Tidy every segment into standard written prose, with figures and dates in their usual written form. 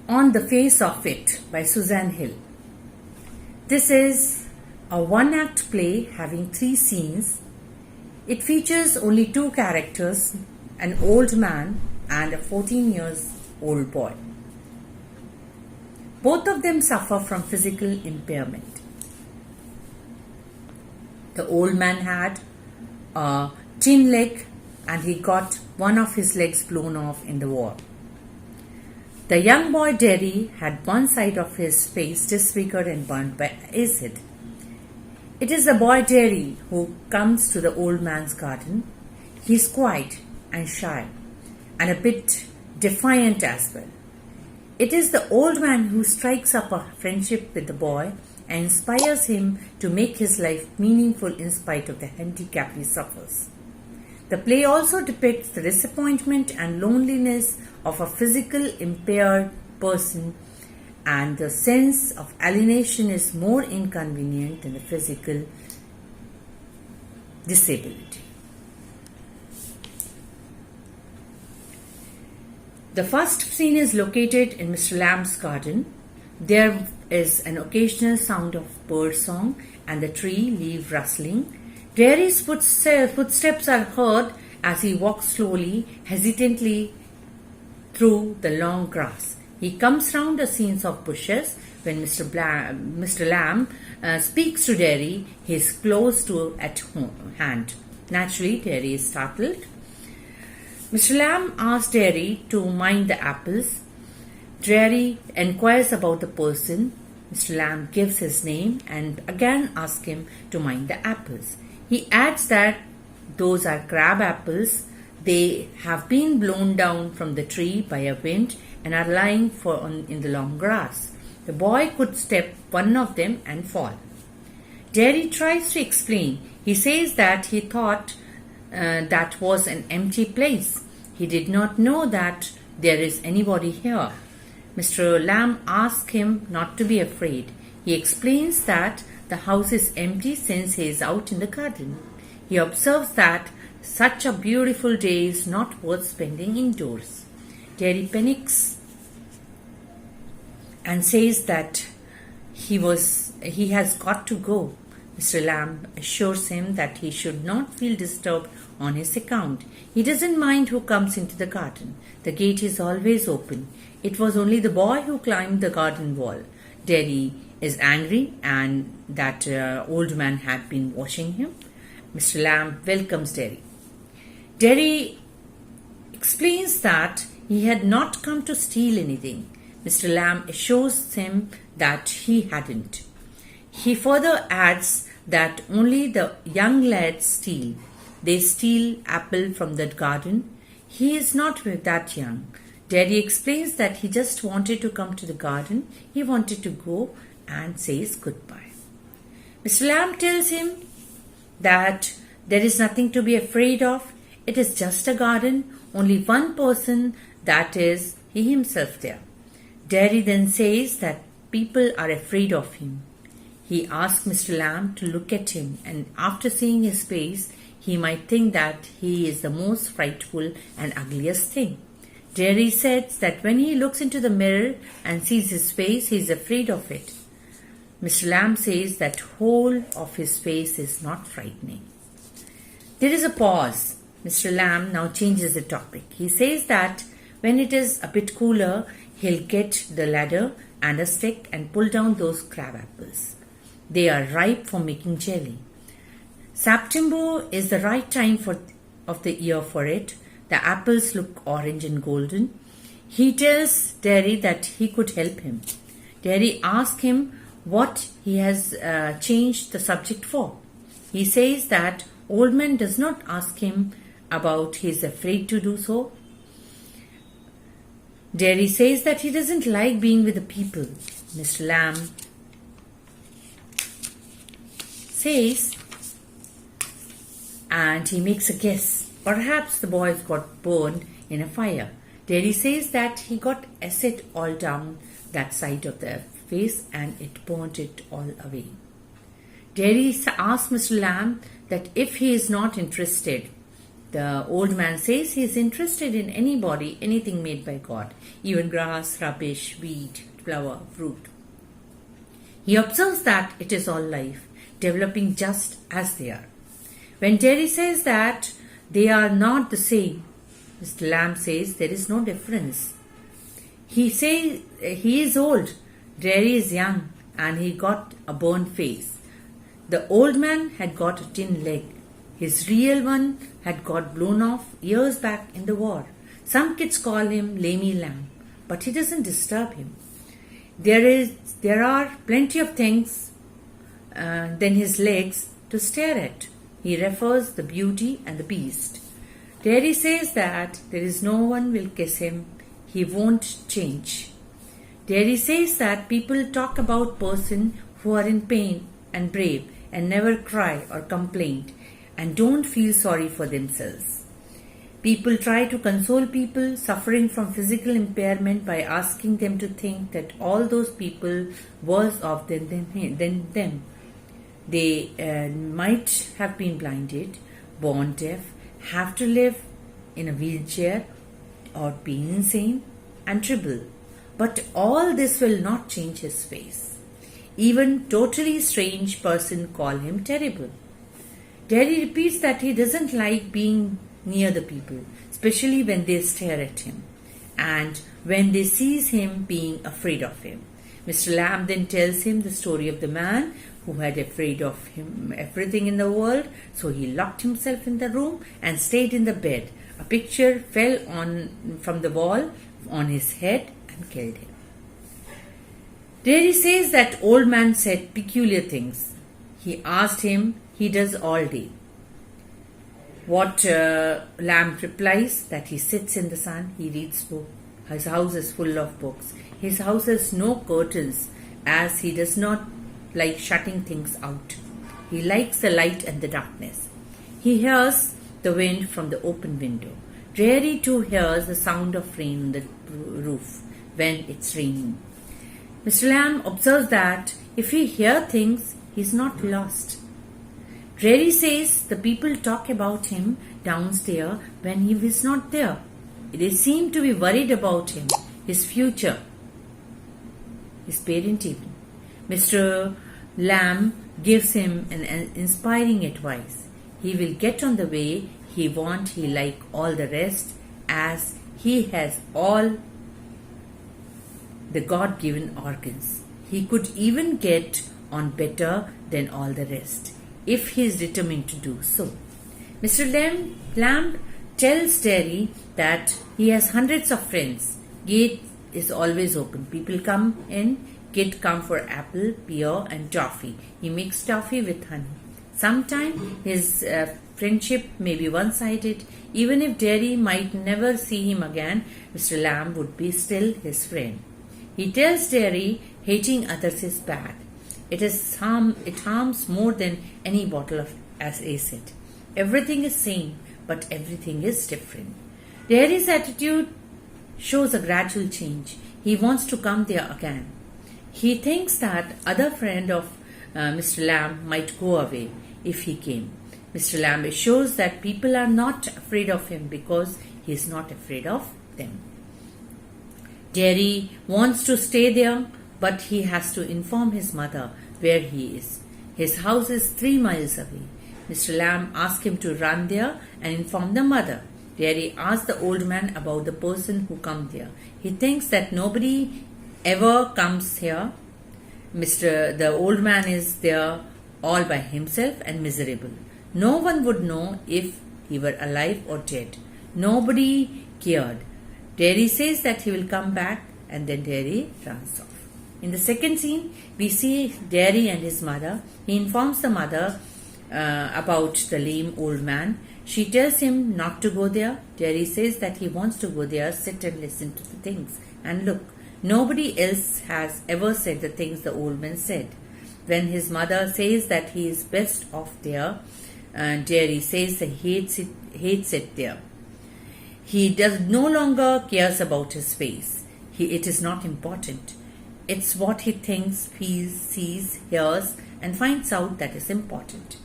On the Face of It by Suzanne Hill. This is a one-act play having 3 scenes. It features only 2 characters, an old man and a 14-year-old boy. Both of them suffer from physical impairment. The old man had a tin leg and he got one of his legs blown off in the war. The young boy Derry had one side of his face disfigured and burnt by acid. It is the boy Derry who comes to the old man's garden. He is quiet and shy and a bit defiant as well. It is the old man who strikes up a friendship with the boy and inspires him to make his life meaningful in spite of the handicap he suffers. The play also depicts the disappointment and loneliness of a physical impaired person, and the sense of alienation is more inconvenient than the physical disability. The first scene is located in Mr. Lamb's garden. There is an occasional sound of bird song and the tree leaf rustling. Derry's footsteps are heard as he walks slowly, hesitantly through the long grass. He comes round a scene of bushes. When Mr. Lamb speaks to Derry, he is close to at hand. Naturally, Derry is startled. Mr. Lamb asks Derry to mind the apples. Derry inquires about the person. Mr. Lamb gives his name and again asks him to mind the apples. He adds that those are crab apples. They have been blown down from the tree by a wind and are lying in the long grass. The boy could step one of them and fall. Derry tries to explain. He says that he thought that was an empty place. He did not know that there is anybody here. Mr. Lamb asks him not to be afraid. He explains that the house is empty since he is out in the garden. He observes that such a beautiful day is not worth spending indoors. Derry panics and says that he has got to go. Mr. Lamb assures him that he should not feel disturbed on his account. He doesn't mind who comes into the garden. The gate is always open. It was only the boy who climbed the garden wall. Derry is angry and that old man had been watching him. Mr. Lamb welcomes Derry. Derry explains that he had not come to steal anything. Mr. Lamb assures him that he hadn't. He further adds that only the young lads steal. They steal apple from the garden. He is not that young. Derry explains that he just wanted to come to the garden. He wanted to go and says goodbye. Mr. Lamb tells him that there is nothing to be afraid of. It is just a garden, only one person, that is he himself there. Derry then says that people are afraid of him. He asks Mr. Lamb to look at him, and after seeing his face, he might think that he is the most frightful and ugliest thing. Derry says that when he looks into the mirror and sees his face, he is afraid of it. Mr. Lamb says that whole of his face is not frightening. There is a pause. Mr. Lamb now changes the topic. He says that when it is a bit cooler, he'll get the ladder and a stick and pull down those crab apples. They are ripe for making jelly. September is the right time of the year for it. The apples look orange and golden. He tells Derry that he could help him. Derry asks him what he has changed the subject for. He says that old man does not ask him about he is afraid to do so. Derry says that he doesn't like being with the people. Mr. Lamb says, and he makes a guess. Perhaps the boys got burned in a fire. Derry says that he got acid all down that side of the face and it burnt it all away. Derry asks Mr. Lamb that if he is not interested The old man says he is interested in anybody, anything made by God, even grass, rubbish, weed, flower, fruit. He observes that it is all life, developing just as they are. When Jerry says that they are not the same, Mr. Lamb says there is no difference. He says he is old, Jerry is young, and he got a burned face. The old man had got a tin leg. His real one had got blown off years back in the war. Some kids call him Lamey Lamb, but he doesn't disturb him. There are plenty of things than his legs to stare at. He refers the beauty and the beast. Terry says that there is no one will kiss him. He won't change. Terry says that people talk about person who are in pain and brave and never cry or complain and don't feel sorry for themselves. People try to console people suffering from physical impairment by asking them to think that all those people worse off than them. They might have been blinded, born deaf, have to live in a wheelchair or be insane and tribble. But all this will not change his face. Even totally strange person call him terrible. Terry repeats that he doesn't like being near the people, especially when they stare at him and when they sees him being afraid of him. Mr. Lamb then tells him the story of the man who had afraid of him everything in the world, so he locked himself in the room and stayed in the bed. A picture fell from the wall on his head and killed him. Terry says that old man said peculiar things. He asked him he does all day. What Lamb replies that he sits in the sun, he reads books. His house is full of books. His house has no curtains as he does not like shutting things out. He likes the light and the darkness. He hears the wind from the open window. Jerry too hears the sound of rain on the roof when it's raining. Mr. Lamb observes that if he hears things, he's not lost. Jerry says the people talk about him downstairs when he is not there. They seem to be worried about him, his future, his parent even. Mr. Lamb gives him an inspiring advice. He will get on the way he wants, he like all the rest, as he has all the God-given organs. He could even get on better than all the rest, if he is determined to do so. Mr. Lamb tells Terry that he has hundreds of friends. Gate is always open. People come in. Kid come for apple, pear and toffee. He makes toffee with honey. Sometimes his friendship may be one-sided. Even if Terry might never see him again, Mr. Lamb would be still his friend. He tells Terry hating others is bad. It harms more than any bottle of acid. Everything is same, but everything is different. Terry's attitude shows a gradual change. He wants to come there again. He thinks that other friend of Mr. Lamb might go away if he came. Mr. Lamb assures that people are not afraid of him because he is not afraid of them. Terry wants to stay there, but he has to inform his mother where he is. His house is 3 miles away. Mr. Lamb asks him to run there and inform the mother. Terry asks the old man about the person who comes there. He thinks that nobody ever comes here. The old man is there all by himself and miserable. No one would know if he were alive or dead. Nobody cared. Terry says that he will come back and then Terry runs off. In the second scene, we see Terry and his mother. He informs the mother about the lame old man. She tells him not to go there. Terry says that he wants to go there, sit and listen to the things and look. Nobody else has ever said the things the old man said. When his mother says that he is best off there, Terry says that he hates it there. He no longer cares about his face. It is not important. It's what he thinks, feels, sees, hears and finds out that is important.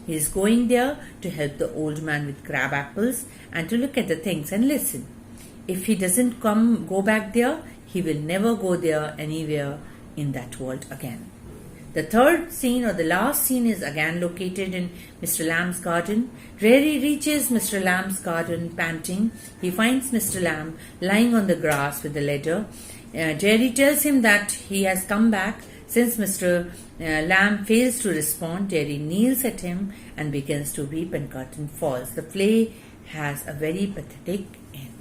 He is going there to help the old man with crab apples and to look at the things and listen. If he doesn't go back there, he will never go there anywhere in that world again. The third scene or the last scene is again located in Mr. Lamb's garden. Jerry reaches Mr. Lamb's garden panting. He finds Mr. Lamb lying on the grass with a letter. Jerry tells him that he has come back. Since Mr. Lamb fails to respond, Jerry kneels at him and begins to weep, and curtain falls. The play has a very pathetic end.